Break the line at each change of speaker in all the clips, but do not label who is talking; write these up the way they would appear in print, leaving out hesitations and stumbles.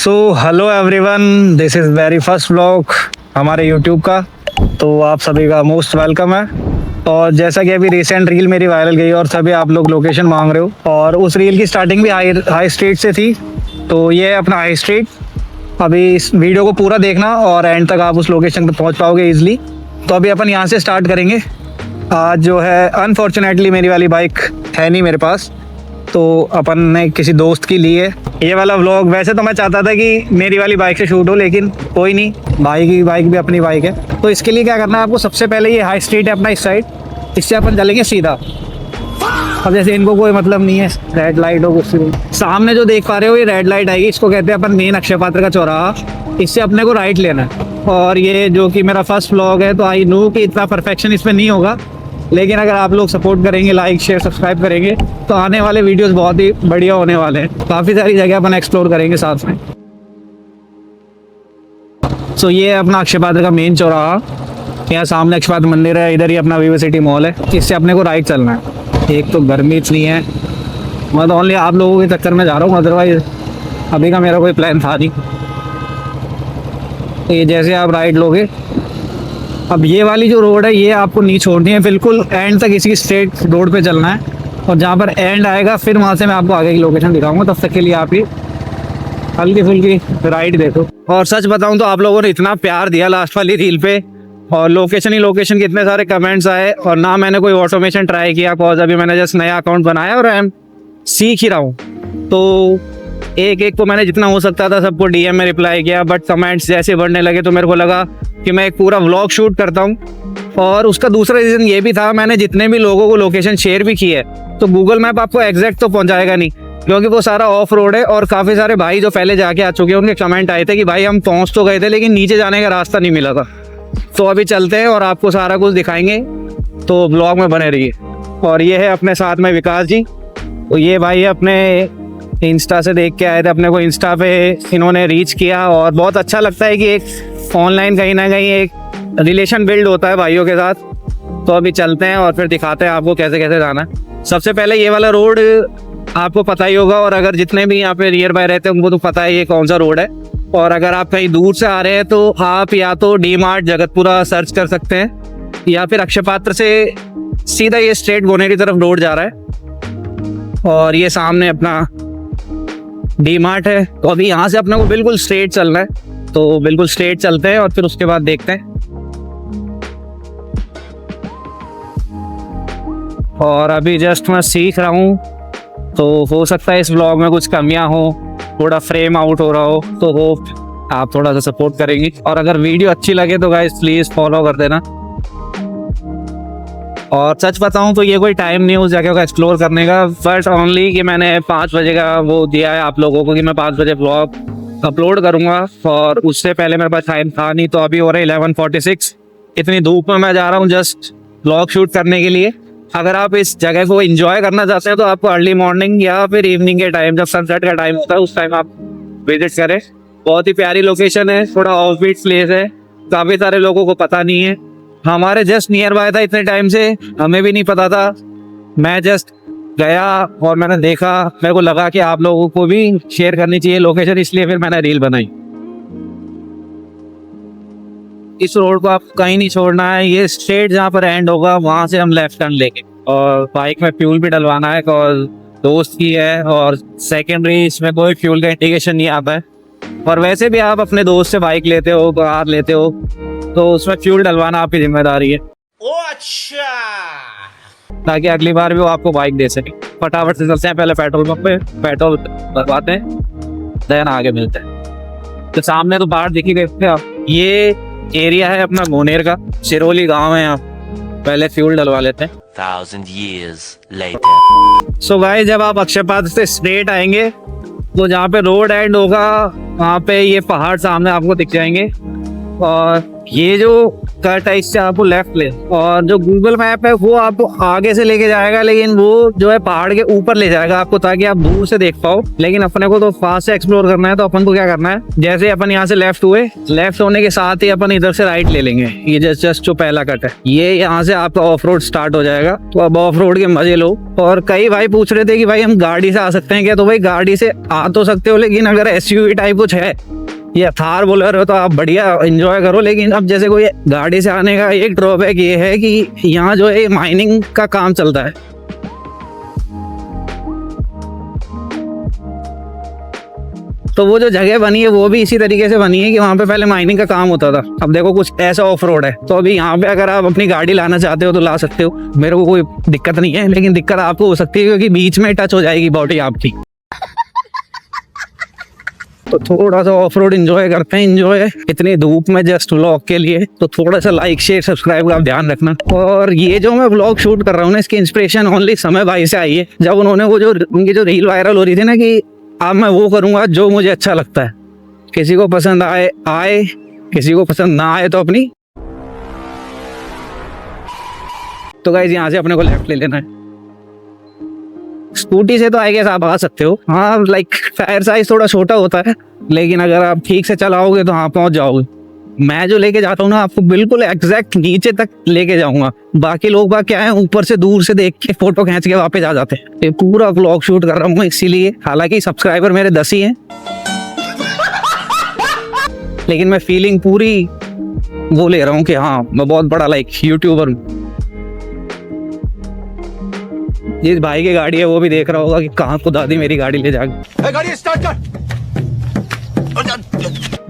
So hello everyone, this is very first vlog हमारे YouTube का। तो आप सभी का मोस्ट वेलकम है। और जैसा कि अभी रिसेंट रील मेरी वायरल गई और सभी आप लोग लोकेशन मांग रहे हो, और उस रील की स्टार्टिंग भी हाई स्ट्रीट से थी। तो ये है अपना हाई स्ट्रीट। अभी इस वीडियो को पूरा देखना और एंड तक आप उस लोकेशन पर पहुंच पाओगे ईजिली। तो अभी अपन यहाँ से स्टार्ट करेंगे। आज जो है अनफॉर्चुनेटली मेरी वाली बाइक है नहीं मेरे पास, तो अपन ने किसी दोस्त की ली है ये वाला व्लॉग। वैसे तो मैं चाहता था कि मेरी वाली बाइक से शूट हो, लेकिन कोई नहीं, भाई की बाइक भी अपनी बाइक है। तो इसके लिए क्या करना है आपको, सबसे पहले ये हाई स्ट्रीट है अपना इस साइड, इससे अपन चलेंगे सीधा। अब जैसे इनको कोई मतलब नहीं है रेड लाइट हो कुछ भी, सामने जो देख पा रहे हो ये रेड लाइट आएगी, इसको कहते हैं अपन मेन अक्षय पात्र का चौराहा। इससे अपने को राइट लेना है। और ये जो कि मेरा फर्स्ट व्लॉग है, तो आई नो कि इतना परफेक्शन इसमें नहीं होगा, लेकिन अगर आप लोग सपोर्ट करेंगे, लाइक शेयर सब्सक्राइब करेंगे, तो आने वाले वीडियोस बहुत ही बढ़िया होने वाले हैं। काफ़ी सारी जगह अपन एक्सप्लोर करेंगे साथ में। सो ये है अपना अक्षय पात्र का मेन चौराहा। यहाँ सामने अक्षय पात्र मंदिर है, इधर ही अपना विवो सिटी मॉल है। इससे अपने को राइट चलना है। एक तो गर्मी इतनी है, मैं तो ओनली आप लोगों के चक्कर में जा रहा हूँ, अदरवाइज अभी का मेरा कोई प्लान था नहीं। तो ये जैसे आप राइट लोगे, अब ये वाली जो रोड है ये आपको नहीं छोड़नी है, बिल्कुल एंड तक इसी स्ट्रेट रोड पे चलना है। और जहाँ पर एंड आएगा फिर वहाँ से मैं आपको आगे की लोकेशन दिखाऊंगा। तब तक के लिए आप ये हल्की फुल्की राइड देखो। और सच बताऊं तो आप लोगों ने इतना प्यार दिया लास्ट वाली रील पे, और लोकेशन ही लोकेशन के इतने सारे कमेंट्स आए। और ना मैंने कोई ऑटोमेशन ट्राई किया, बिकॉज अभी मैंने जस्ट नया अकाउंट बनाया और आई सीख ही रहा हूँ। तो एक एक को मैंने जितना हो सकता था सबको डीएम में रिप्लाई किया, बट कमेंट्स जैसे बढ़ने लगे तो मेरे को लगा कि मैं एक पूरा व्लॉग शूट करता हूँ। और उसका दूसरा रीज़न ये भी था, मैंने जितने भी लोगों को लोकेशन शेयर भी की है, तो गूगल मैप आपको एग्जैक्ट तो पहुँचाएगा नहीं, क्योंकि वो सारा ऑफ रोड है। और काफ़ी सारे भाई जो पहले जाके आ चुके हैं उनके कमेंट आए थे कि भाई हम पहुँच तो गए थे लेकिन नीचे जाने का रास्ता नहीं मिला था। तो अभी चलते हैं और आपको सारा कुछ दिखाएंगे, तो ब्लॉग में बने रहिए। और ये है अपने साथ में विकास जी। तो ये भाई अपने इंस्टा से देख के आए थे, अपने को इंस्टा पे इन्होंने रीच किया। और बहुत अच्छा लगता है कि एक ऑनलाइन कहीं ना कहीं एक रिलेशन बिल्ड होता है भाइयों के साथ। तो अभी चलते हैं और फिर दिखाते हैं आपको कैसे कैसे जाना है। सबसे पहले ये वाला रोड आपको पता ही होगा, और अगर जितने भी यहाँ पे नियर बाय रहते हैं उनको तो पता है ये कौन सा रोड है। और अगर आप कहीं दूर से आ रहे हैं तो आप या तो डी मार्ट जगतपुरा सर्च कर सकते हैं, या फिर अक्षय पात्र से सीधा ये स्ट्रेट गोनेरी तरफ रोड जा रहा है। और ये सामने अपना डी मार्ट है। तो अभी यहाँ से अपने को बिल्कुल स्ट्रेट चलना है, तो बिल्कुल स्ट्रेट चलते हैं और फिर उसके बाद देखते हैं। और अभी जस्ट मैं सीख रहा हूँ, तो हो सकता है इस व्लॉग में कुछ कमियां हो, थोड़ा फ्रेम आउट हो रहा हो, तो होप आप थोड़ा सा सपोर्ट करेंगे। और अगर वीडियो अच्छी लगे तो गाइस प्लीज फॉलो कर देना। और सच बताऊं तो ये कोई टाइम नहीं है उस जगह को एक्सप्लोर करने का, बट ओनली कि मैंने 5 बजे का वो दिया है आप लोगों को कि मैं 5 बजे ब्लॉग अपलोड करूंगा। और उससे पहले मेरे पास टाइम था नहीं, तो अभी हो रहा है 11:46। इतनी धूप में मैं जा रहा हूँ जस्ट ब्लॉग शूट करने के लिए। अगर आप इस जगह को एंजॉय करना चाहते हैं तो आपको अर्ली मॉर्निंग या फिर इवनिंग के टाइम, जब सनसेट का टाइम होता है उस टाइम आप विजिट करें। बहुत ही प्यारी लोकेशन है, थोड़ा ऑफ बीट प्लेस है, काफ़ी सारे लोगों को पता नहीं है। हमारे जस्ट नियर बाय था, इतने टाइम से हमें भी नहीं पता था। मैं जस्ट गया और मैंने देखा, मेरे को लगा कि आप लोगों को भी शेयर करनी चाहिए लोकेशन, इसलिए फिर मैंने रील बनाई। इस रोड को आप कहीं नहीं छोड़ना है, ये स्ट्रेट जहाँ पर एंड होगा वहाँ से हम लेफ्ट टर्न लेंगे। और बाइक में फ्यूल भी डलवाना है, और दोस्त की है, और सेकेंडरी इसमें कोई फ्यूल का इंडिकेशन नहीं आता है। और वैसे भी आप अपने दोस्त से बाइक लेते हो, कार लेते हो, तो उसमें फ्यूल डलवाना आपकी जिम्मेदारी है। ओ अच्छा, ताकि अगली बार भी वो आपको बाइक दे सके। फटाफट से चलते हैं, पहले पेट्रोल पंप पे पेट्रोल भरवाते हैं, देन आगे मिलते हैं। तो सामने तो बाहर दिखी गए थे आप, ये एरिया है अपना गोनेर का, सिरोली गांव है। यहाँ पहले फ्यूल डलवा लेते हैं।
1000 years later।
सो गाइस, जब आप अक्षय पात्र से स्ट्रेट आएंगे तो जहाँ पे रोड एंड होगा वहाँ पे ये पहाड़ सामने आपको दिख जाएंगे। और ये जो कट है इससे आपको लेफ्ट ले, और जो गूगल मैप है वो आपको आगे से लेके जाएगा, लेकिन वो जो है पहाड़ के ऊपर ले जाएगा आपको, ताकि आप दूर से देख पाओ। लेकिन अपने को तो फास्ट से एक्सप्लोर करना है, तो अपन को क्या करना है, जैसे अपन यहाँ से लेफ्ट हुए, लेफ्ट होने के साथ ही अपन इधर से राइट ले लेंगे। ये जस्ट जो पहला कट है, ये यहाँ से आपका ऑफ रोड स्टार्ट हो जाएगा। तो अब ऑफ रोड के मजे लो। और कई भाई पूछ रहे थे कि भाई हम गाड़ी से आ सकते हैं क्या, तो भाई गाड़ी से आ तो सकते हो, लेकिन अगर एसयूवी टाइप कुछ है या थार बोलेरो हो तो आप बढ़िया एंजॉय करो। लेकिन अब जैसे कोई गाड़ी से आने का एक ड्रॉबैक ये है कि यहाँ जो है माइनिंग का काम चलता है। तो वो जो जगह बनी है वो भी इसी तरीके से बनी है कि वहाँ पे पहले माइनिंग का काम होता था। अब देखो कुछ ऐसा ऑफ रोड है, तो अभी यहाँ पे अगर आप अपनी गाड़ी लाना चाहते हो तो ला सकते हो, मेरे को कोई दिक्कत नहीं है। लेकिन दिक्कत आपको हो सकती है क्योंकि बीच में टच हो जाएगी बॉडी आपकी। तो थोड़ा सा ऑफ रोड एंजॉय करते हैं, एंजॉय इतनी धूप में जस्ट व्लॉग के लिए। तो थोड़ा सा लाइक शेयर सब्सक्राइब का आप ध्यान रखना। और ये जो मैं व्लॉग शूट कर रहा हूँ ना, इसकी इंस्पिरेशन ओनली समय भाई से आई है। जब उन्होंने वो जो उनकी जो रील वायरल हो रही थी ना कि अब मैं वो करूँगा जो मुझे अच्छा लगता है, किसी को पसंद आए आए, किसी को पसंद ना आए तो अपनी। तो गाइस यहाँ से अपने को लेफ्ट ले लेना है। स्कूटी से तो आई गेस आप आ सकते हो, हाँ लाइक टायर साइज थोड़ा छोटा होता है, लेकिन अगर आप ठीक से चलाओगे तो हाँ पहुंच जाओगे। मैं जो लेके जाता हूँ ना आपको बिल्कुल एग्जैक्ट नीचे तक लेके जाऊंगा। बाकी लोग बाग क्या है, ऊपर से दूर से देख के फोटो खींच के वापस आ जाते हैं। ये पूरा व्लॉग शूट कर रहा हूँ इसीलिए, हालांकि सब्सक्राइबर मेरे 10 ही हैं, लेकिन मैं फीलिंग पूरी वो ले रहा हूँ कि हाँ मैं बहुत बड़ा लाइक यूट्यूबर हूँ। जिस भाई की गाड़ी है वो भी देख रहा होगा कि कहाँ खुदा दी मेरी गाड़ी ले जाके।
गाड़ी स्टार्ट कर।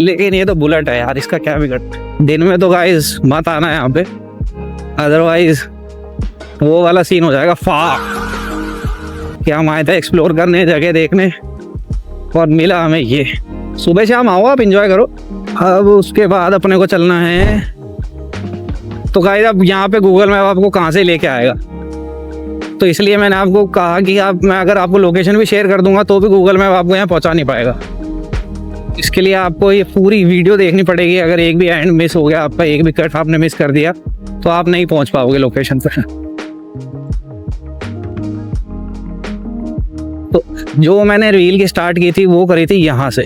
लेकिन ये तो बुलेट है यार, इसका क्या बिगड़। दिन में तो गाइस मत आना यहाँ पे, अदरवाइज वो वाला सीन हो जाएगा। क्या हम आए थे एक्सप्लोर करने, जगह देखने, और मिला हमें ये। सुबह शाम आओ आप एंजॉय करो। अब उसके बाद अपने को चलना है। तो गाइस अब यहाँ पे गूगल मैप आपको कहाँ से लेके आएगा, तो इसलिए मैंने आपको कहा कि मैं अगर आपको लोकेशन भी शेयर कर दूंगा तो भी गूगल मैप आपको यहाँ पहुँचा नहीं पाएगा। इसके लिए आपको ये पूरी वीडियो देखनी पड़ेगी। अगर एक भी एंड मिस हो गया आपका, एक भी कट आपने मिस कर दिया, तो आप नहीं पहुँच पाओगे लोकेशन पर। तो जो मैंने रील की स्टार्ट की थी वो करी थी यहाँ से।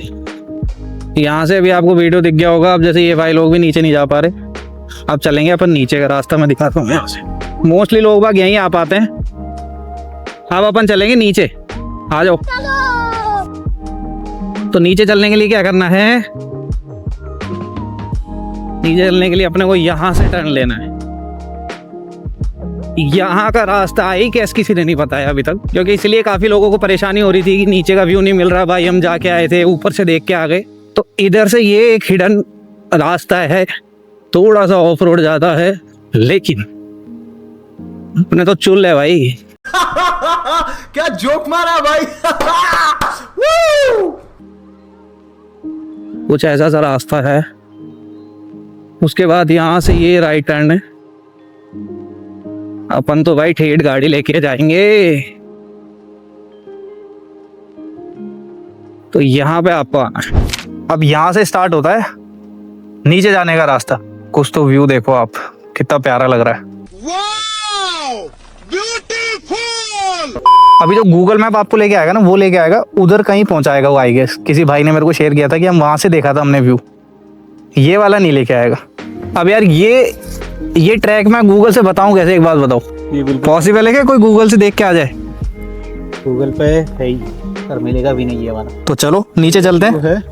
यहाँ से भी आपको वीडियो दिख गया होगा। अब जैसे ये भाई लोग भी नीचे नहीं जा पा रहे, अब चलेंगे अपन नीचे का रास्ता मैं दिखाता हूँ। यहाँ से मोस्टली लोग बाग यहीं आ पाते हैं। अब अपन चलेंगे नीचे, आ जाओ। तो नीचे चलने के लिए क्या करना है, नीचे चलने के लिए अपने को यहाँ से टर्न लेना है। यहाँ का रास्ता आई कैसे किसी ने नहीं बताया अभी तक, क्योंकि इसलिए काफी लोगों को परेशानी हो रही थी कि नीचे का व्यू नहीं मिल रहा। भाई हम जाके आए थे, ऊपर से देख के आ गए। तो इधर से ये एक हिडन रास्ता है, थोड़ा सा ऑफ रोड जाता है, लेकिन अपने तो चुल है भाई।
क्या जोक मारा भाई।
कुछ ऐसा सा रास्ता है। उसके बाद यहाँ से ये राइट टर्न है। अपन तो भाई ठेठ गाड़ी लेके जाएंगे। तो यहाँ पे आपको आना है। अब यहाँ से स्टार्ट होता है नीचे जाने का रास्ता। कुछ तो व्यू देखो आप, कितना प्यारा लग रहा है। अभी जो गूगल मैप आपको लेके आएगा ना, वो लेके आएगा उधर कहीं पहुंचाएगा वो, आई गेस। किसी भाई ने मेरे को शेयर किया था कि हम वहां से देखा था हमने व्यू, ये वाला नहीं लेके आएगा। अब यार ये ट्रैक मैं गूगल से बताऊं कैसे, एक बात बताओ, पॉसिबल है क्या कोई गूगल से देख के आ जाए?
गूगल पे है ही, पर मिलेगा भी नहीं ये वाला।
तो चलो नीचे चलते हैं।
है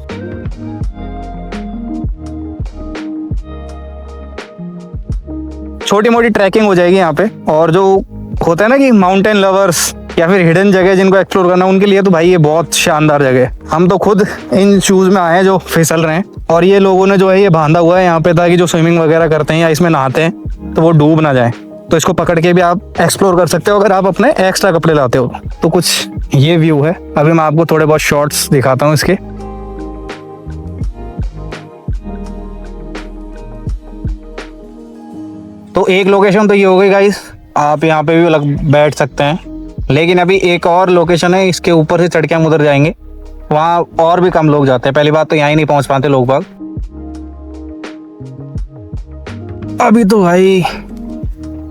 छोटी मोटी ट्रैकिंग हो जाएगी यहाँ पे। और जो होता है ना कि माउंटेन लवर्स या फिर हिडन जगह जिनको एक्सप्लोर करना, उनके लिए तो भाई ये बहुत शानदार जगह है। हम तो खुद इन शूज में आए हैं जो फिसल रहे हैं, और ये लोगों ने जो है ये बांधा हुआ है यहाँ पे, ताकि जो स्विमिंग वगैरह करते हैं या इसमें नहाते हैं तो वो डूब ना जाए। तो इसको पकड़ के भी आप एक्सप्लोर कर सकते हो अगर आप अपने एक्स्ट्रा कपड़े लाते हो। तो कुछ ये व्यू है। अभी मैं आपको थोड़े बहुत शॉर्ट्स दिखाता हूँ इसके। तो एक लोकेशन तो ये हो गई गाइस, आप यहाँ पे भी बैठ सकते हैं। लेकिन अभी एक और लोकेशन है, इसके ऊपर से चढ़ के हम उधर जाएंगे। वहाँ और भी कम लोग जाते हैं। पहली बात तो यहाँ ही नहीं पहुँच पाते लोग बाग। अभी तो भाई,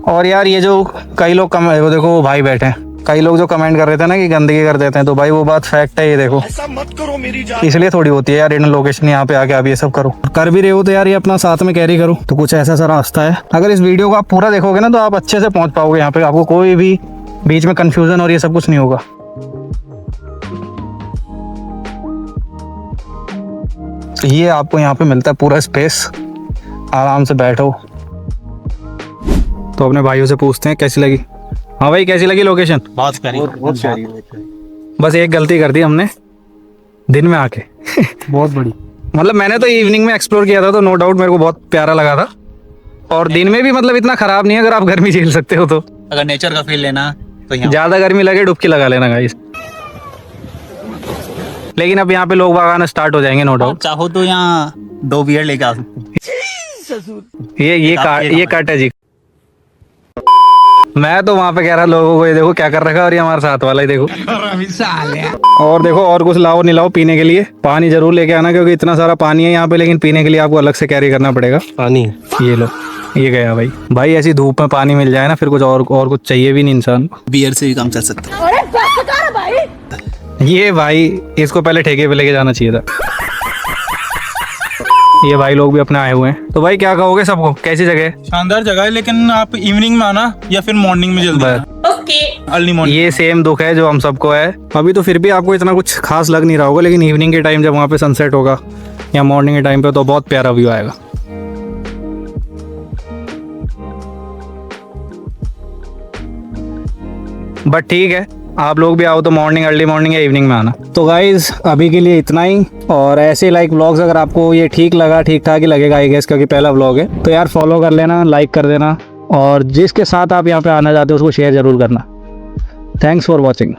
और यार ये जो कई लोग वो देखो वो भाई बैठे हैं, कई लोग जो कमेंट कर रहे थे ना कि गंदगी कर देते हैं, तो भाई वो बात फैक्ट है, ये देखो ऐसा मत करो मेरी जान। इसलिए थोड़ी होती है यार इन लोकेशन यहाँ पे आके आप ये सब करो, कर भी रहे हो तो यार ये अपना साथ में कैरी करो। तो कुछ ऐसा सा रास्ता है, अगर इस वीडियो को आप पूरा देखोगे ना तो आप अच्छे से पहुंच पाओगे यहाँ पे, आपको कोई भी बीच में कंफ्यूजन और ये सब कुछ नहीं होगा। ये आपको यहाँ पे मिलता है पूरा स्पेस, आराम से बैठो। तो अपने भाइयों से पूछते हैं कैसी लगी। हाँ भाई कैसी लगी लोकेशन?
बहुत प्यारी, बहुत प्यारी।
बस एक गलती कर दी हमने दिन में आके
बहुत बड़ी।
मतलब मैंने तो इवनिंग में एक्सप्लोर किया था तो नो डाउट मेरे को बहुत प्यारा लगा था, और दिन में भी मतलब इतना खराब नहीं है अगर आप गर्मी झेल सकते हो तो।
अगर नेचर का फील लेना तो यहाँ
ज्यादा गर्मी लगे डुबकी लगा लेना गाइस। लेकिन अब यहाँ पे लोग आना स्टार्ट हो जाएंगे नो डाउट।
चाहो तो यहाँ 2 बियर लेके आ सकते।
ये काट है जी। मैं तो वहां पे कह रहा लोगों को ये देखो क्या कर रखा है, और ये हमारे साथ वाला ही देखो। और देखो और कुछ लाओ नहीं लाओ पीने के लिए, पानी जरूर लेके आना क्योंकि इतना सारा पानी है यहाँ पे, लेकिन पीने के लिए आपको अलग से कैरी करना पड़ेगा पानी। ये लो, ये गया भाई। भाई ऐसी धूप में पानी मिल जाए ना फिर कुछ और कुछ चाहिए भी नहीं इंसान।
बियर से भी काम चल सकता है।
ये भाई इसको पहले ठेके पे लेके जाना चाहिए था। ये भाई लोग भी अपने आए हुए हैं, तो भाई क्या कहोगे सबको, कैसी जगह है?
शानदार जगह है, लेकिन आप इवनिंग में आना या फिर मॉर्निंग में जल्दी अर्ली मॉर्निंग।
ये सेम दुख है जो हम सबको है। अभी तो फिर भी आपको इतना कुछ खास लग नहीं रहा होगा, लेकिन इवनिंग के टाइम जब वहाँ पे सनसेट होगा या मॉर्निंग के टाइम पे तो बहुत प्यारा व्यू आएगा। बट ठीक है, आप लोग भी आओ तो मॉर्निंग, अर्ली मॉर्निंग या इवनिंग में आना। तो गाइज अभी के लिए इतना ही, और ऐसे लाइक व्लॉग्स अगर आपको ये ठीक लगा, ठीक ठाक ही लगेगा आई गेस क्योंकि पहला व्लॉग है, तो यार फॉलो कर लेना, लाइक कर देना, और जिसके साथ आप यहाँ पे आना चाहते हो उसको शेयर जरूर करना। Thanks for watching.